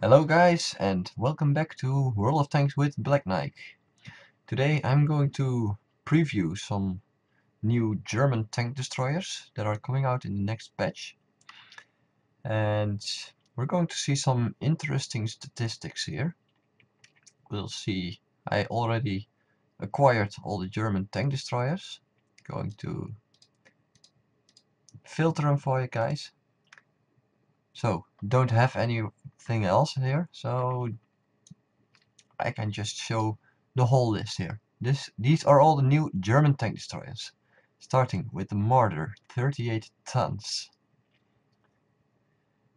Hello guys and welcome back to World of Tanks with Black Knight. Today I'm going to preview some new German tank destroyers that are coming out in the next patch. And we're going to see some interesting statistics here. We'll see, I already acquired all the German tank destroyers. Going to filter them for you guys. So, don't have anything else here, so I can just show the whole list here. These are all the new German tank destroyers, starting with the Marder, 38 tons.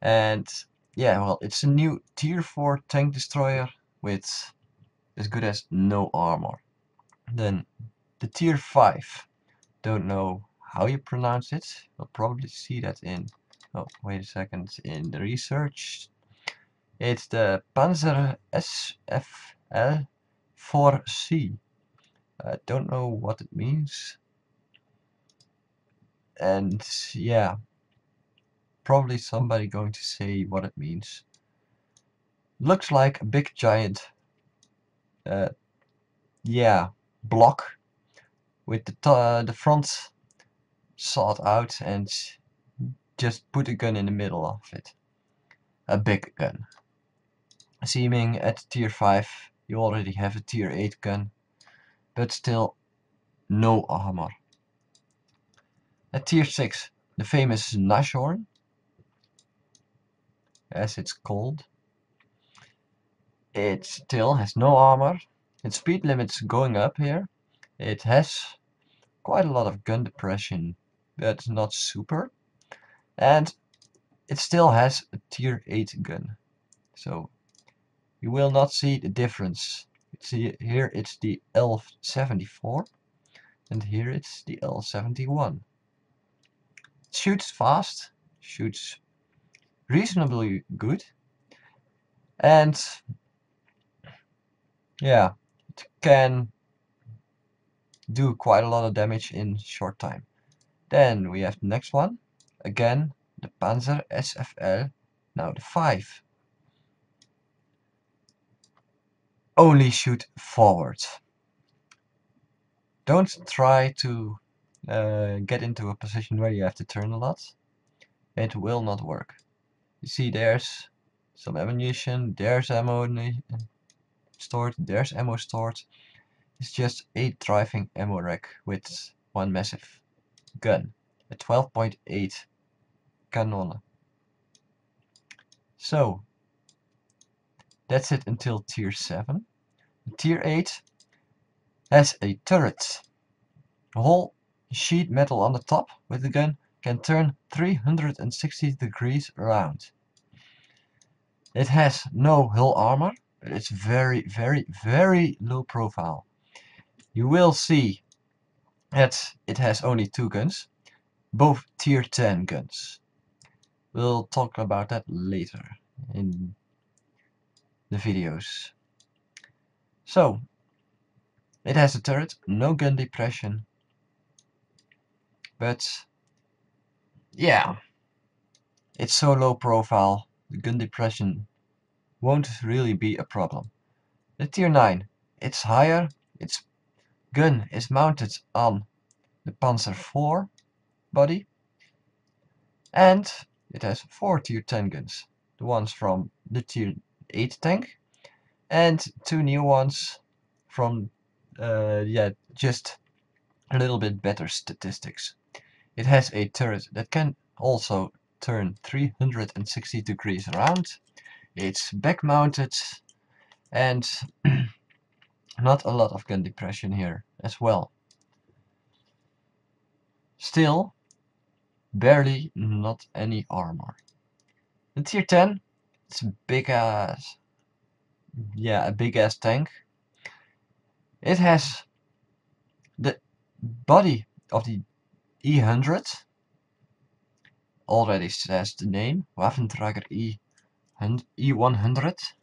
And yeah, well, it's a new tier 4 tank destroyer with as good as no armor. Then the tier 5, don't know how you pronounce it, you'll probably see that in, oh wait a second, in the research. It's the Panzer SFL 4C. I don't know what it means. And yeah, probably somebody going to say what it means. Looks like a big giant, uh, yeah, block with the front sawed out and just put a gun in the middle of it. A big gun. Seeming at tier 5 you already have a tier 8 gun, but still no armor. At tier 6, the famous Nashorn, as it's called. It still has no armor. Its speed limit's going up here. It has quite a lot of gun depression, but not super. And it still has a tier 8 gun. So you will not see the difference. See here it's the L74 and here it's the L71. It shoots fast, shoots reasonably good, and yeah, it can do quite a lot of damage in short time. Then we have the next one, again the Panzer SFL, now the 5. Only shoot forward. Don't try to get into a position where you have to turn a lot. It will not work. You see there's some ammunition, there's ammo stored, there's ammo stored. It's just a driving ammo rack with one massive gun, a 12.8 cannon. So that's it until tier 7. Tier 8 has a turret. The whole sheet metal on the top with the gun can turn 360 degrees around. It has no hull armor, but it's very low profile. You will see that it has only 2 guns, both tier 10 guns. We'll talk about that later in the videos. So, it has a turret, no gun depression, but yeah, it's so low profile, the gun depression won't really be a problem. The tier 9, it's higher, its gun is mounted on the Panzer IV body, and it has 4 tier 10 guns, the ones from the tier 8 tank, and 2 new ones from, yeah, just a little bit better statistics. It has a turret that can also turn 360 degrees around. It's back mounted and not a lot of gun depression here as well. Still, barely not any armor. The tier 10, it's a big ass, yeah, a big ass tank. It has the body of the E100, already says the name, Waffenträger E100.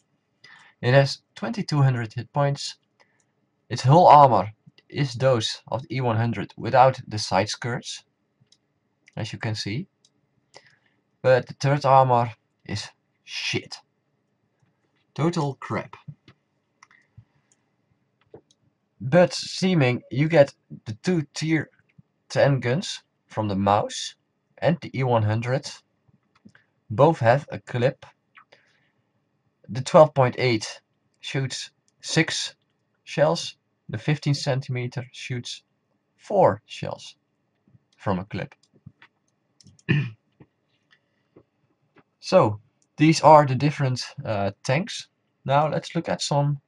It has 2200 hit points. Its hull armor is those of the E100 without the side skirts, as you can see. But the turret armor is shit. Total crap. But seeming you get the two tier 10 guns from the Mouse and the E100. Both have a clip. The 12.8 shoots 6 shells. The 15cm shoots 4 shells from a clip. So these are the different tanks. Now let's look at some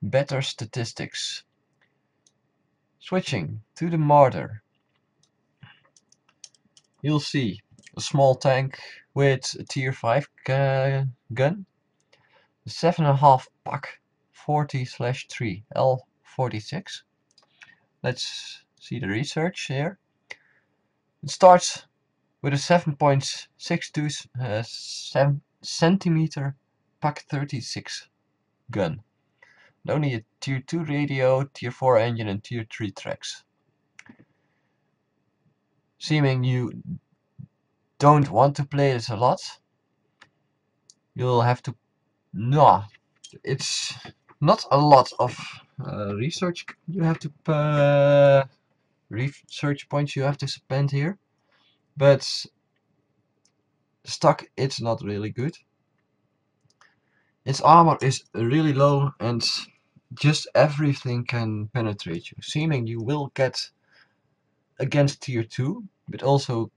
better statistics. Switching to the Marder, you'll see a small tank with a tier 5 gun, the 7.5 PaK 40/3 L46. Let's see the research here. It starts with a 7.62 centimeter PaK 36 gun. And only a tier 2 radio, tier 4 engine and tier 3 tracks. Seeming you don't want to play this a lot, you'll have to... No, it's not a lot of research you have to research points you have to spend here, but stock it's not really good. Its armor is really low and just everything can penetrate you. Seeming you will get against tier 2, but also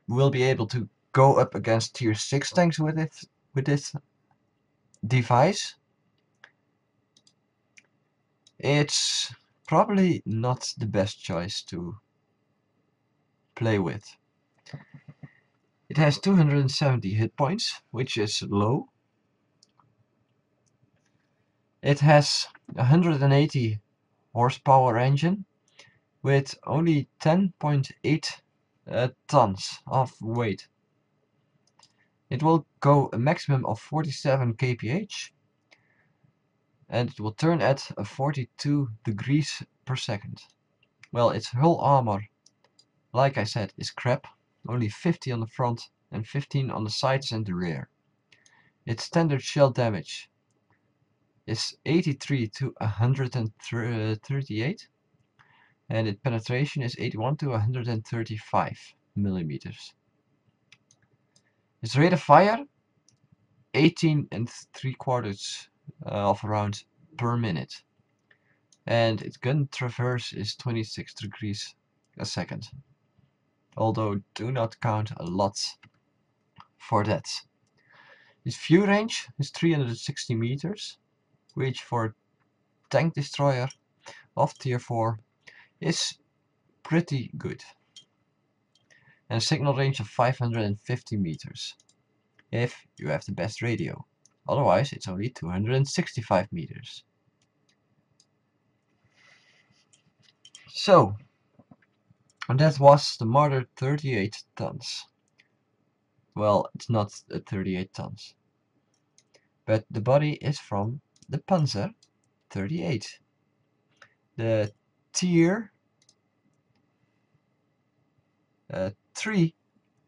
will be able to go up against tier 6 tanks with this device. It's probably not the best choice to play with. It has 270 hit points, which is low. It has 180 horsepower engine with only 10.8 tons of weight. It will go a maximum of 47 kph and it will turn at 42 degrees per second. Well, its hull armor, like I said, is crap. Only 50 on the front and 15 on the sides and the rear. Its standard shell damage is 83 to 138 and its penetration is 81 to 135 millimeters. Its rate of fire 18 3/4 of rounds per minute, and its gun traverse is 26 degrees a second, although do not count a lot for that. Its view range is 360 meters, which for a tank destroyer of tier 4 is pretty good, and a signal range of 550 meters if you have the best radio. Otherwise it's only 265 meters. So, and that was the Marder 38 tons. Well, it's not a 38 tons, but the body is from the Panzer 38, the tier 3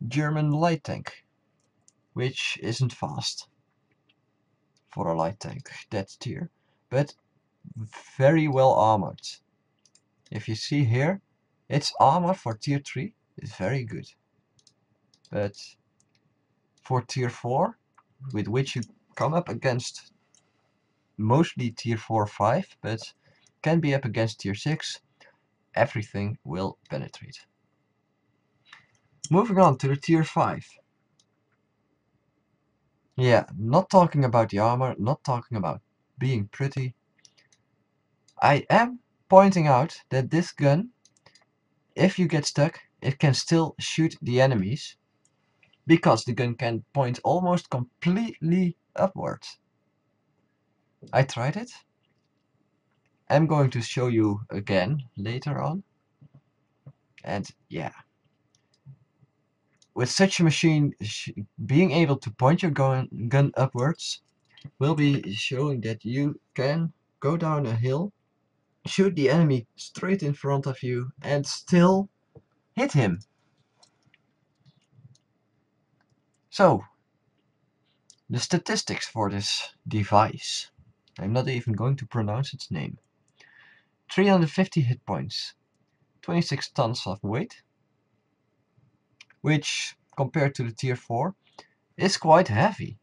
German light tank, which isn't fast for a light tank, that tier, but very well armored. If you see here, its armor for tier 3 is very good, but for tier 4, with which you come up against mostly tier 4-5, but can be up against tier 6, everything will penetrate. Moving on to the tier 5. Yeah, not talking about the armor, not talking about being pretty. I am pointing out that this gun, if you get stuck, it can still shoot the enemies, because the gun can point almost completely upwards. I tried it. I'm going to show you again later on. And yeah, with such a machine, being able to point your gun upwards will be showing that you can go down a hill, shoot the enemy straight in front of you and still hit him. So, The statistics for this device. I'm not even going to pronounce its name. 350 hit points, 26 tons of weight, which compared to the tier 4 is quite heavy,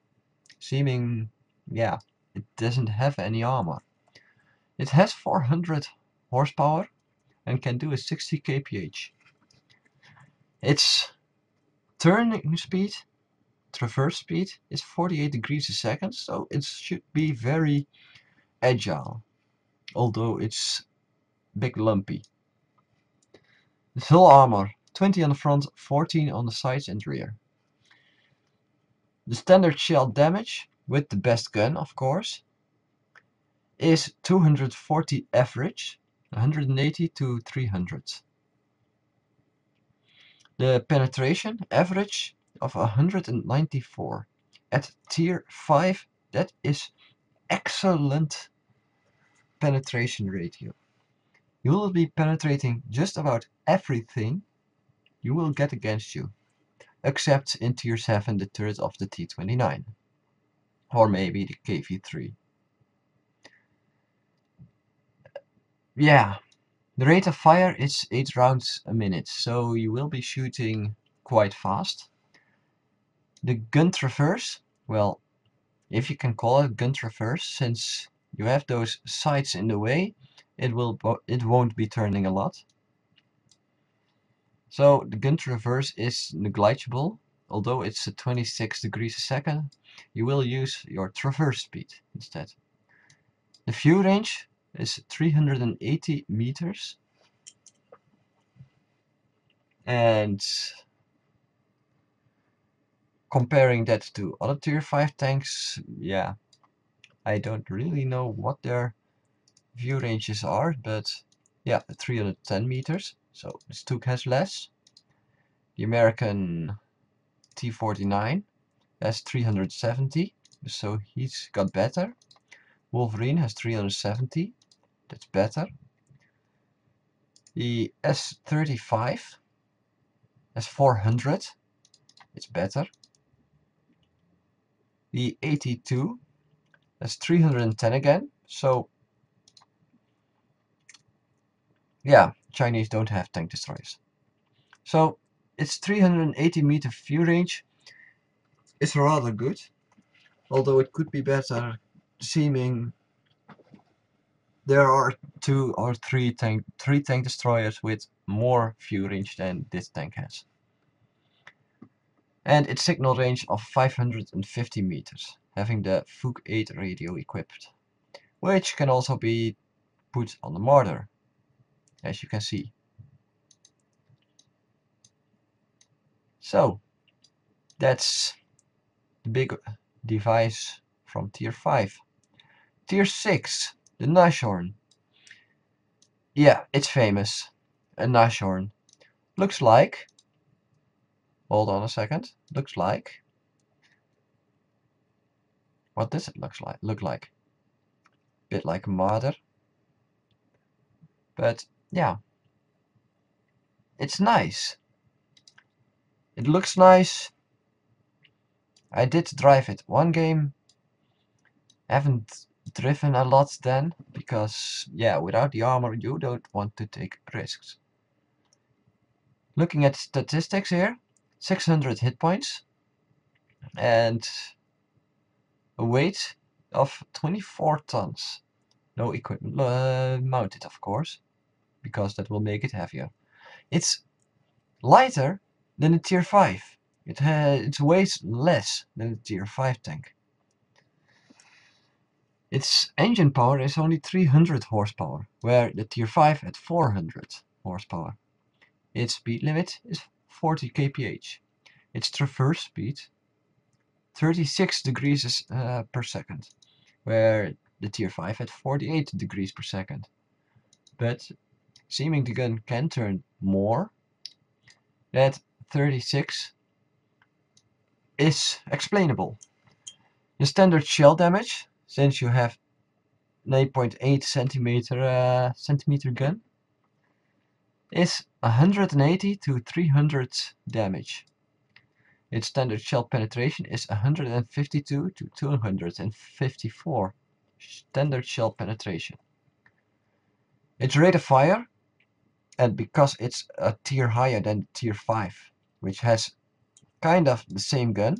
seeming, yeah, it doesn't have any armor. It has 400 horsepower and can do a 60 kph. Its turning speed, traverse speed, is 48 degrees a second, so it should be very agile, although it's big lumpy. The full armor, 20 on the front, 14 on the sides and rear. The standard shell damage, with the best gun of course, is 240 average, 180 to 300. The penetration average of 194. At tier 5, that is excellent penetration ratio. You will be penetrating just about everything you will get against you, except in tier 7 the turret of the T-29, or maybe the KV-3. Yeah, the rate of fire is 8 rounds a minute, so you will be shooting quite fast. The gun traverse, well, if you can call it gun traverse, since you have those sights in the way, it won't be turning a lot. So the gun traverse is negligible, although it's at 26 degrees a second. You will use your traverse speed instead. The view range is 380 meters, and comparing that to other tier 5 tanks, yeah, I don't really know what their view ranges are, but yeah, 310 meters, so the Stuk has less. The American T-49 has 370, so he's got better. Wolverine has 370, that's better. The S-35 has 400, it's better. The 82 has 310 again, so yeah, Chinese don't have tank destroyers. So its 380 meter view range is rather good, although it could be better, seeming there are 2 or 3 tank destroyers with more view range than this tank has. And its signal range of 550 meters, having the Fug 8 radio equipped, which can also be put on the mortar, as you can see. So, that's the big device from tier 5. Tier 6, the Nashorn. Yeah, it's famous. A Nashorn. Looks like, hold on a second, looks like, what does it look like? Bit like a martyr. But yeah, it's nice. It looks nice. I did drive it one game. Haven't driven a lot then, because yeah, without the armor you don't want to take risks. Looking at statistics here, 600 hit points and a weight of 24 tons. No equipment mounted, of course, because that will make it heavier. It's lighter than a tier 5. It weighs less than a tier 5 tank. Its engine power is only 300 horsepower, where the tier 5 had 400 horsepower. Its speed limit is 40 kph. Its traverse speed 36 degrees per second, where the tier 5 had 48 degrees per second. But seeming the gun can turn more, that 36 is explainable. The standard shell damage, since you have 9.8 centimeter gun, is 180 to 300 damage. Its standard shell penetration is 152 to 254. Standard shell penetration. Its rate of fire, and because it's a tier higher than tier 5, which has kind of the same gun,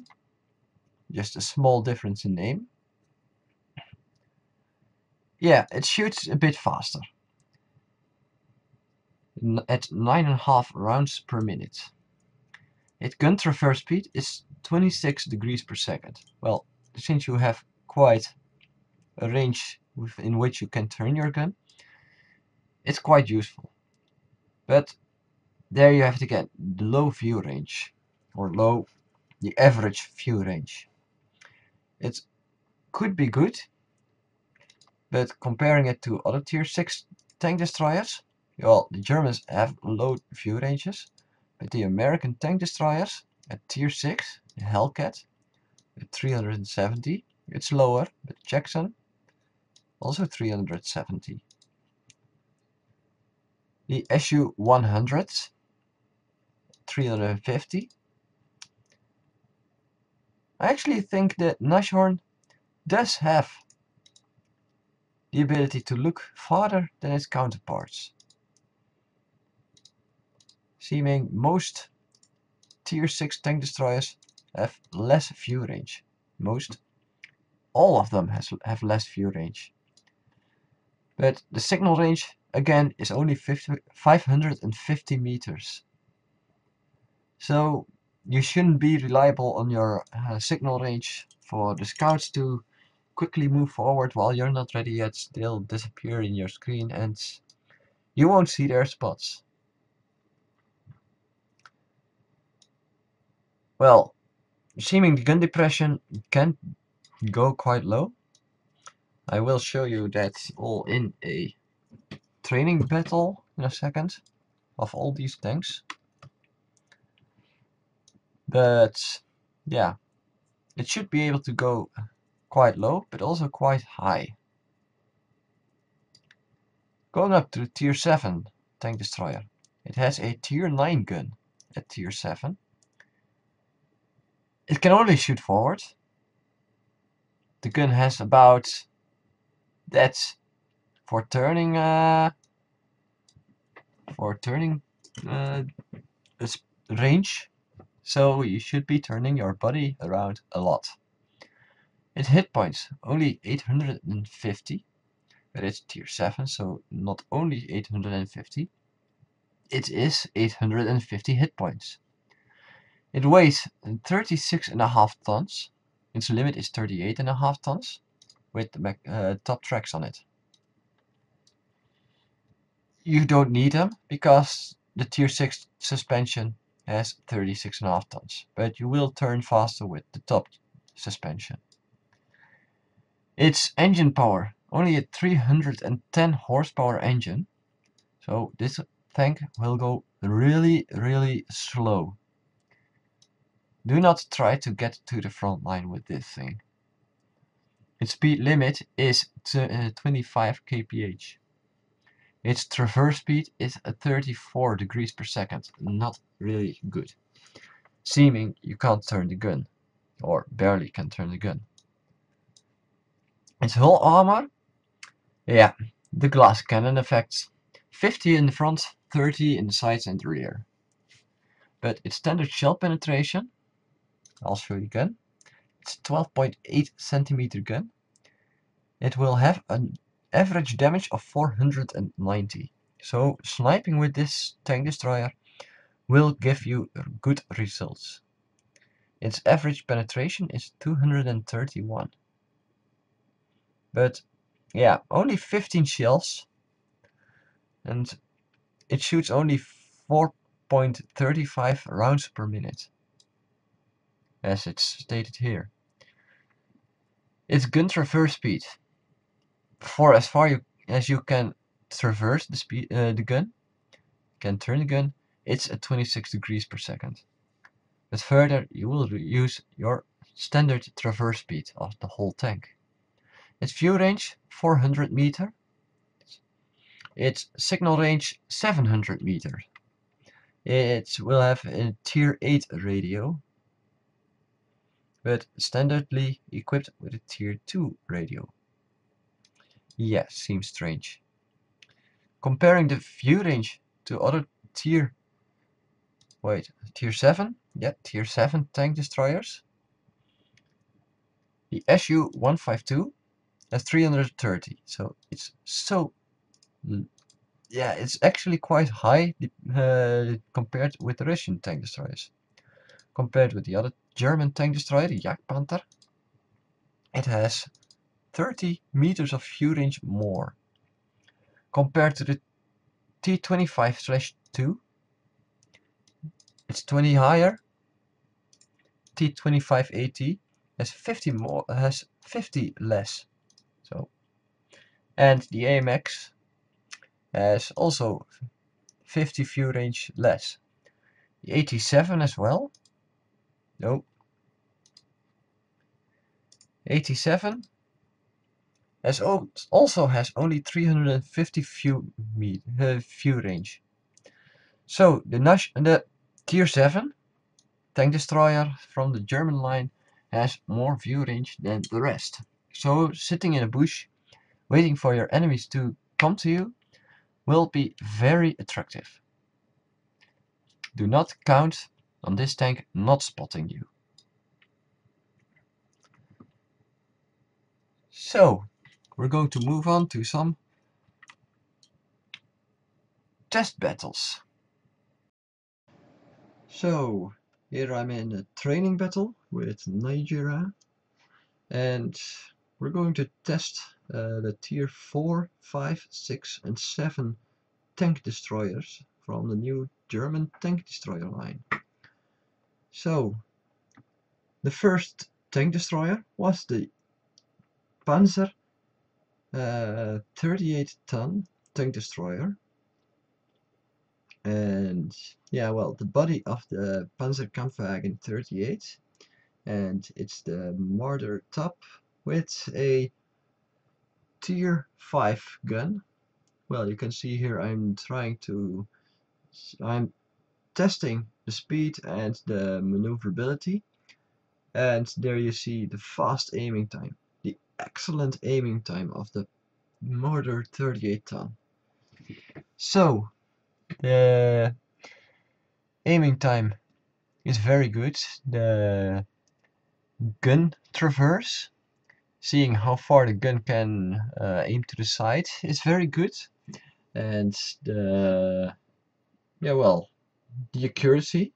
just a small difference in name. Yeah, it shoots a bit faster, at 9.5 rounds per minute. Its gun traverse speed is 26 degrees per second. Well, since you have quite a range in which you can turn your gun, it's quite useful. But there you have it again, the low view range, or the average view range. It could be good, but comparing it to other tier 6 tank destroyers, well, the Germans have low view ranges, but the American tank destroyers at tier 6, the Hellcat, at 370, it's lower, but Jackson, also 370. The Su-100, 350. I actually think that Nashorn does have the ability to look farther than its counterparts. Seeming most tier 6 tank destroyers have less view range. All of them have less view range. But the signal range, again, is only 550 meters. So you shouldn't be reliable on your signal range for the scouts to quickly move forward while you're not ready yet. They'll disappear in your screen and you won't see their spots. Well, seeming the gun depression can go quite low. I will show you that all in a training battle in a second of all these tanks. But yeah, it should be able to go quite low, but also quite high. Going up to the tier 7 tank destroyer. It has a tier 9 gun at tier 7. It can only shoot forward. The gun has about that for turning range, so you should be turning your body around a lot. Its hit points only 850, but it's tier 7, so not only 850, it is 850 hit points. It weighs 36.5 tons. Its limit is 38.5 tons with the top tracks on it. You don't need them because the tier 6 suspension has 36.5 tons, but you will turn faster with the top suspension. Its engine power, only a 310 horsepower engine, so this tank will go really slow. Do not try to get to the front line with this thing. Its speed limit is 25 kph. Its traverse speed is 34 degrees per second, not really good. Seeming you can't turn the gun, or barely can turn the gun. Its hull armor, yeah, the glass cannon effects. 50 in the front, 30 in the sides and rear. But its standard shell penetration, I'll show you again. It's 12.8 centimeter gun. It will have an average damage of 490. So sniping with this tank destroyer will give you good results. Its average penetration is 231. But yeah, only 15 shells, and it shoots only 4.35 rounds per minute, as it's stated here. Its gun traverse speed, for as far as you can traverse the gun, can turn the gun, it's at 26 degrees per second. But further, you will use your standard traverse speed of the whole tank. Its view range, 400 meters. Its signal range, 700 meters. It will have a tier 8 radio. but standardly equipped with a tier 2 radio. Yeah, seems strange. Comparing the view range to other tier 7? Yeah, tier 7 tank destroyers. The Su-152 has 330, so it's yeah, it's actually quite high compared with the Russian tank destroyers. Compared with the other German tank destroyer, the Jagdpanther, it has 30 meters of view range more. Compared to the T-25/2, it's 20 higher. T-25AT has 50 less. So, and the AMX has also 50 view range less. The 87 as well. No. 87 also has only 350 view range. So the tier 7 tank destroyer from the German line has more view range than the rest. So sitting in a bush, waiting for your enemies to come to you, will be very attractive. Do not count on this tank not spotting you. So, we're going to move on to some test battles. So, here I'm in a training battle with Nigeria, and we're going to test the tier 4, 5, 6 and 7 tank destroyers from the new German tank destroyer line. So, the first tank destroyer was the Panzer 38-ton tank destroyer. And yeah, well, the body of the Panzerkampfwagen 38, and it's the mortar top with a tier 5 gun. Well, you can see here I'm testing the speed and the maneuverability, and there you see the fast aiming time, the excellent aiming time of the mortar 38-ton. So the aiming time is very good. The gun traverse, seeing how far the gun can aim to the side, is very good. And the accuracy,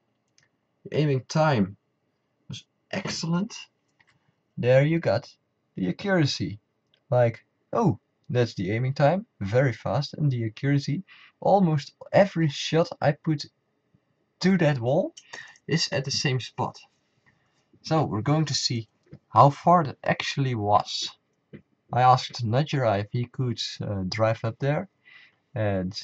the aiming time was excellent. There you got the accuracy. Like, oh, that's the aiming time, very fast, and the accuracy. Almost every shot I put to that wall is at the same spot. So we're going to see how far that actually was. I asked Najera if he could drive up there and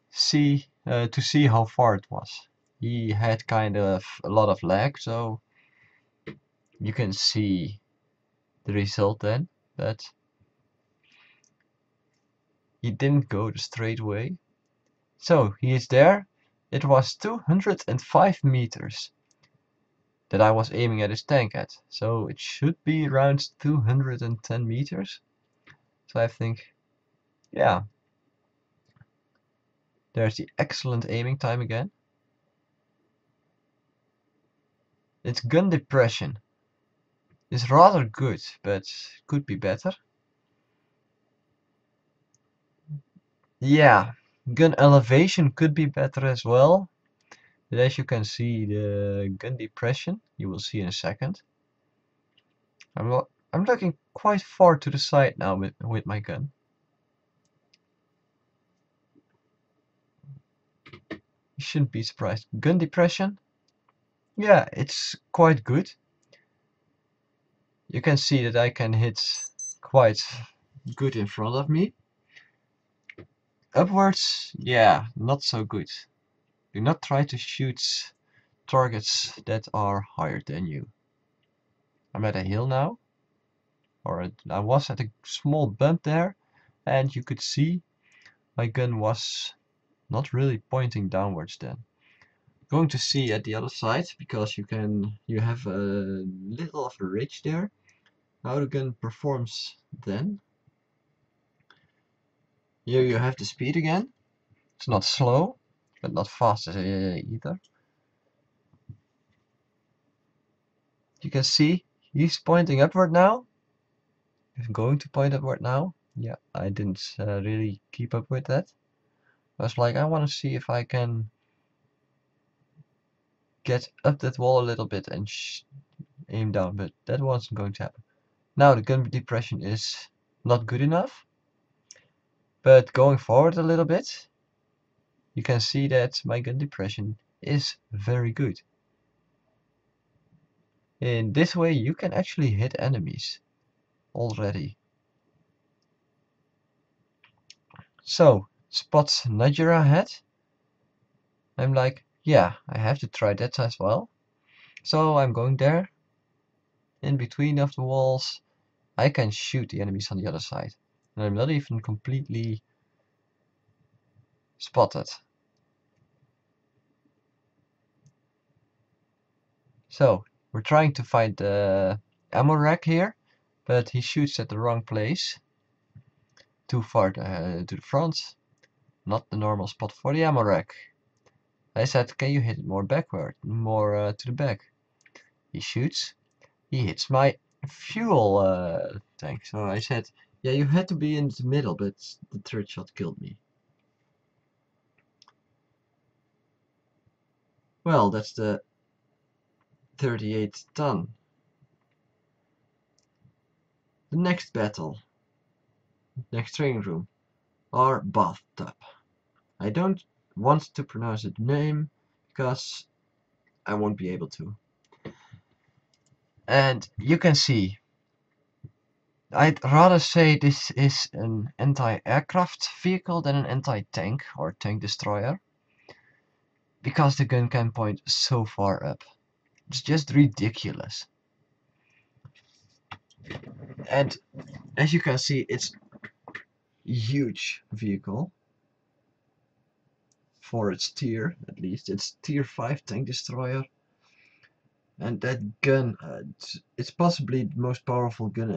see to see how far it was. He had kind of a lot of lag, so you can see the result then, that he didn't go the straight way. So he is there. It was 205 meters that I was aiming at his tank at, so it should be around 210 meters. So I think, yeah, there's the excellent aiming time again. Its gun depression is rather good, but could be better. Yeah, gun elevation could be better as well. But as you can see, the gun depression, you will see in a second. I'm looking quite far to the side now with my gun. You shouldn't be surprised. Gun depression, yeah, it's quite good. You can see that I can hit quite good in front of me. Upwards, yeah, not so good. Do not try to shoot targets that are higher than you. I'm at a hill now, or I was at a small bump there, and you could see my gun was not really pointing downwards then. going to see at the other side, because you have a little of a ridge there, how the gun performs then. Here you have the speed again. It's not slow, but not fast either. You can see he's pointing upward now. He's going to point upward now. Yeah, I didn't really keep up with that. I was like, I want to see if I can get up that wall a little bit and aim down, but that wasn't going to happen. Now the gun depression is not good enough, but going forward a little bit, you can see that my gun depression is very good. In this way you can actually hit enemies already. So, spots Niagara ahead. I'm like, yeah, I have to try that as well. So I'm going there. In between of the walls, I can shoot the enemies on the other side. And I'm not even completely spotted. So, we're trying to find the ammo rack here, but he shoots at the wrong place. Too far to the front. Not the normal spot for the ammo rack. I said, can you hit it more backward, more to the back? He shoots. He hits my fuel tank. So I said, yeah, you had to be in the middle, but the third shot killed me. Well, that's the 38 ton. The next battle, next training room, or bathtub. I don't want to pronounce the name because I won't be able to. And you can see, I'd rather say this is an anti-aircraft vehicle than an anti-tank or tank destroyer, because the gun can point so far up. It's just ridiculous. And as you can see, it's a huge vehicle for its tier, at least. It's tier 5 tank destroyer. And that gun, it's possibly the most powerful gun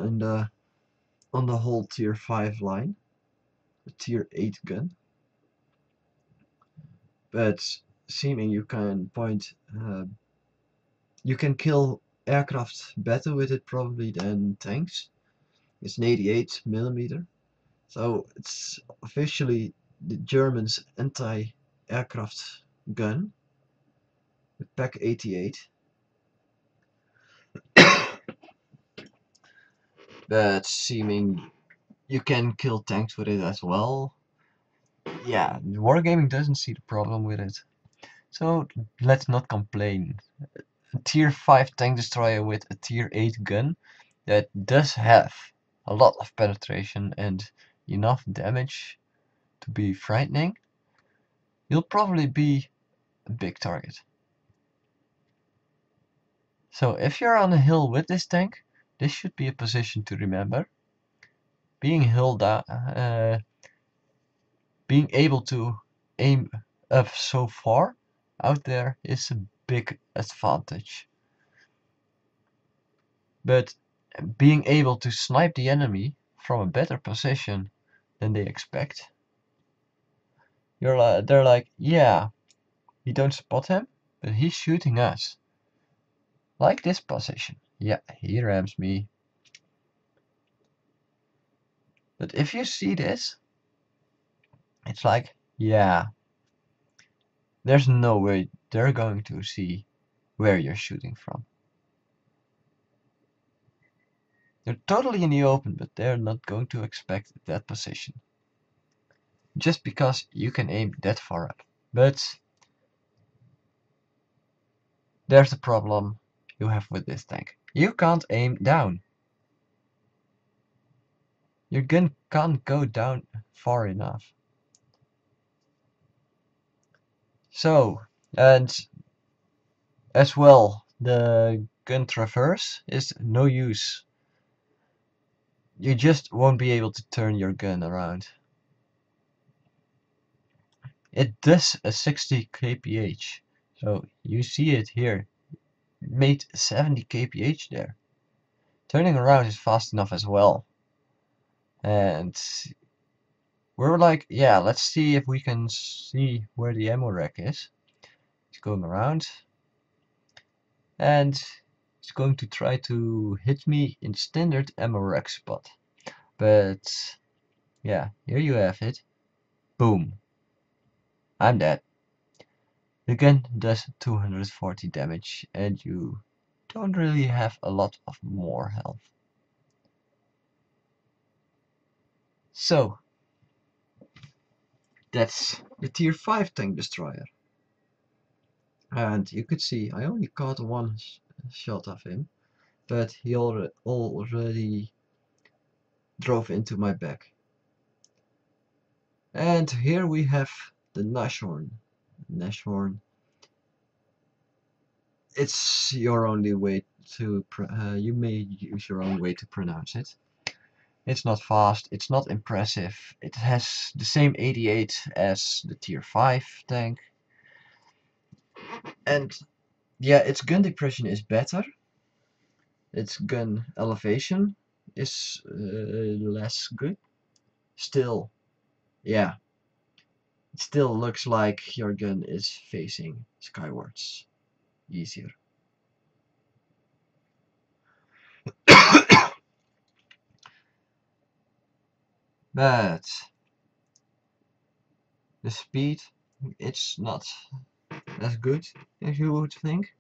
on the whole tier 5 line. The tier 8 gun. But seeming you can point, you can kill aircraft better with it probably than tanks. It's an 88mm. So it's officially the Germans' anti-aircraft gun, the Pak 88. But seeming you can kill tanks with it as well. Yeah, Wargaming doesn't see the problem with it. So let's not complain. A tier 5 tank destroyer with a tier 8 gun that does have a lot of penetration and enough damage to be frightening, you'll probably be a big target. So if you're on a hill with this tank, this should be a position to remember. Being being able to aim up so far out there is a big advantage. But being able to snipe the enemy from a better position than they expect, they're like, yeah, we don't spot him, but he's shooting us. Like this position. Yeah, he rams me. But if you see this, it's like, yeah, there's no way they're going to see where you're shooting from. They're totally in the open, but they're not going to expect that position. Just because you can aim that far up. But there's a problem you have with this tank. You can't aim down. Your gun can't go down far enough. So, and as well, the gun traverse is no use. You just won't be able to turn your gun around. It does a 60 kph, So you see it here. It made 70 kph there. Turning around is fast enough as well. And we're like, yeah, let's see if we can see where the ammo rack is. It's going around. And it's going to try to hit me in standard ammo rack spot. But yeah, here you have it. Boom. I'm dead. The gun does 240 damage and you don't really have a lot of more health. So, that's the tier 5 tank destroyer. And you could see I only caught one shot of him, but he already drove into my back. And here we have the Nashorn. Nashorn. It's your only way to, you may use your own way to pronounce it. It's not fast, it's not impressive, it has the same 88 as the tier 5 tank. And yeah, its gun depression is better. Its gun elevation is less good. Still, yeah, it still looks like your gun is facing skywards. Easier. But the speed, it's not as good as you would think.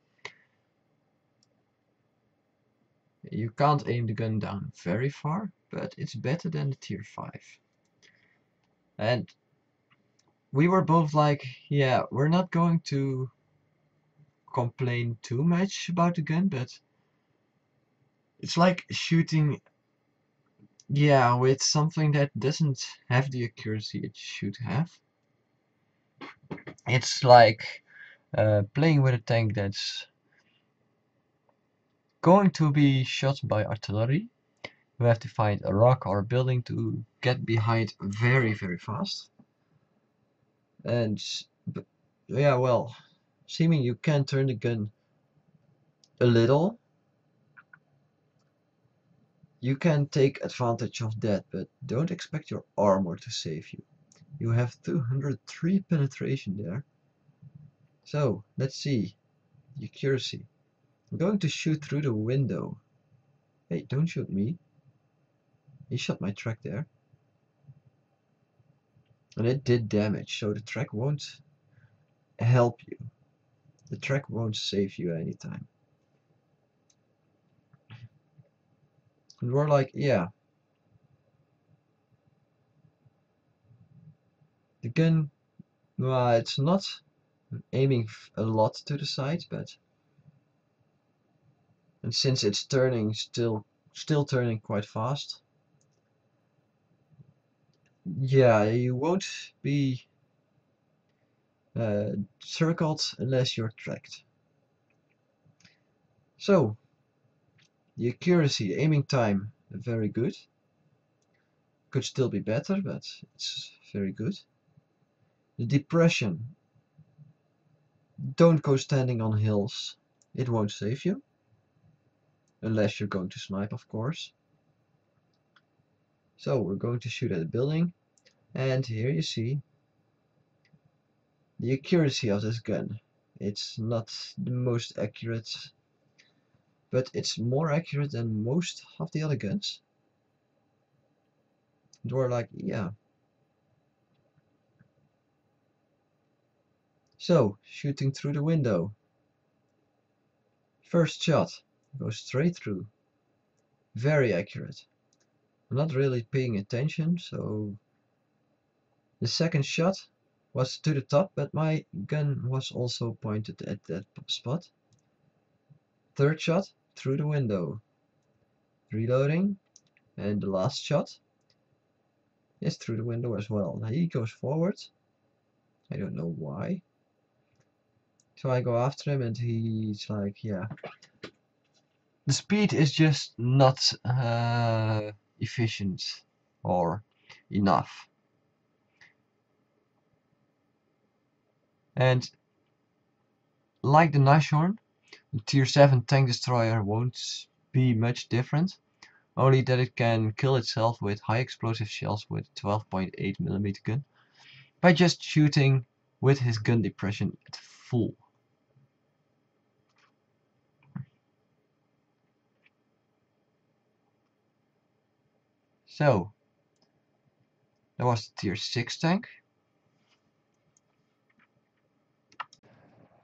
You can't aim the gun down very far, but it's better than the tier 5. And we were both like, yeah, we're not going to complain too much about the gun, but it's like shooting, yeah, with something that doesn't have the accuracy it should have. It's like playing with a tank that's going to be shot by artillery. You have to find a rock or a building to get behind very, very fast. And yeah, well, assuming you can turn the gun a little, you can take advantage of that, but don't expect your armor to save you. You have 203 penetration there. So, let's see. The accuracy. I'm going to shoot through the window. Hey, don't shoot me. He shot my track there. And it did damage, so the track won't help you. The track won't save you anytime. And we're like, yeah. The gun, well, it's not aiming a lot to the side, but and since it's turning still turning quite fast, yeah, you won't be circled unless you're tracked. So the accuracy, the aiming time, very good. Could still be better, but it's very good. The depression, don't go standing on hills, it won't save you. Unless you're going to snipe, of course. So we're going to shoot at a building, and here you see the accuracy of this gun. It's not the most accurate, but it's more accurate than most of the other guns. And we're like, yeah. So, shooting through the window. First shot goes straight through. Very accurate. I'm not really paying attention, so the second shot was to the top, but my gun was also pointed at that spot. Third shot through the window. Reloading, and the last shot is through the window as well. Now he goes forward. I don't know why. So I go after him and he's like, yeah. The speed is just not efficient or enough. And like the Nashorn, the Tier 7 tank destroyer won't be much different, only that it can kill itself with high explosive shells with 12.8mm gun by just shooting with his gun depression at full. So, that was the Tier 6 tank.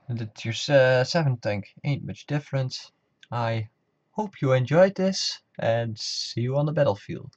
And the Tier 7 tank ain't much different. I hope you enjoyed this and see you on the battlefield.